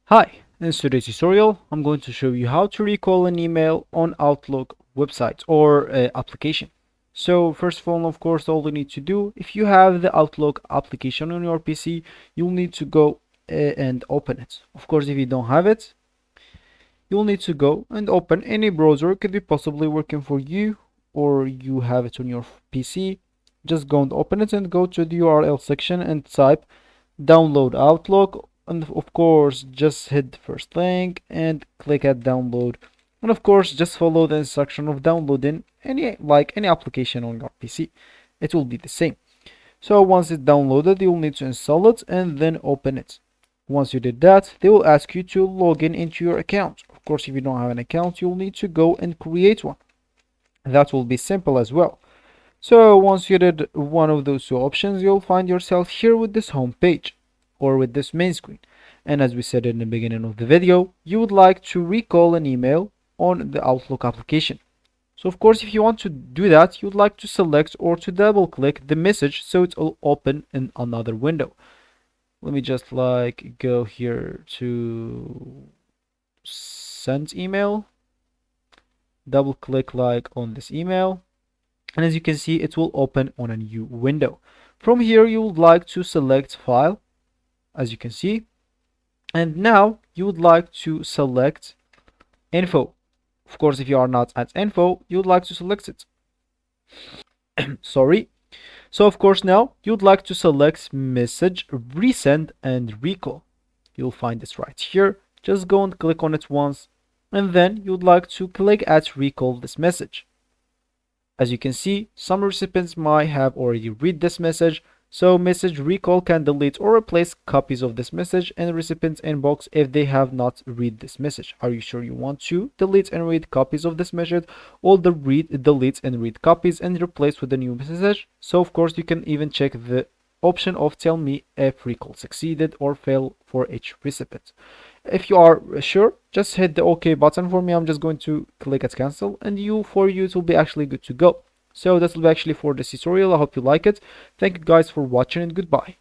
Hi, in today's tutorial, I'm going to show you how to recall an email on Outlook website or application. So first of all, of course, all you need to do, if you have the Outlook application on your PC, you'll need to go and open it. Of course, if you don't have it, you'll need to go and open any browser. It could be possibly working for you or you have it on your PC. Just go and open it and go to the URL section and type download Outlook, and of course just hit the first link and click at download, and of course just follow the instruction of downloading any application on your PC. It will be the same. So once it's downloaded, you'll need to install it and then open it. Once you did that, they will ask you to log in into your account. Of course, if you don't have an account, you'll need to go and create one. That will be simple as well. So once you did one of those two options, you'll find yourself here with this home page or with this main screen. And as we said in the beginning of the video, you would like to recall an email on the Outlook application. So of course, if you want to do that, you'd like to select or to double click the message so it will open in another window. Let me just go here to send email, double click on this email, and as you can see, it will open on a new window. From here, you would like to select file, as you can see, and now you would like to select info. Of course, if you are not at info, you would like to select it. Sorry. So of course, now you'd like to select message, resend, and recall. You'll find this right here. Just go and click on it once, and then you'd like to click at recall this message. As you can see, some recipients might have already read this message, so message recall can delete or replace copies of this message in the recipient's inbox if they have not read this message. Are you sure you want to delete and read copies of this message, or the delete and read copies and replace with a new message? So of course you can even check the option of tell me if recall succeeded or failed for each recipient. If you are sure, just hit the OK button. For me, I'm just going to click at cancel, and for you it will be actually good to go. So that will be actually for this tutorial. I hope you like it. Thank you guys for watching, and goodbye.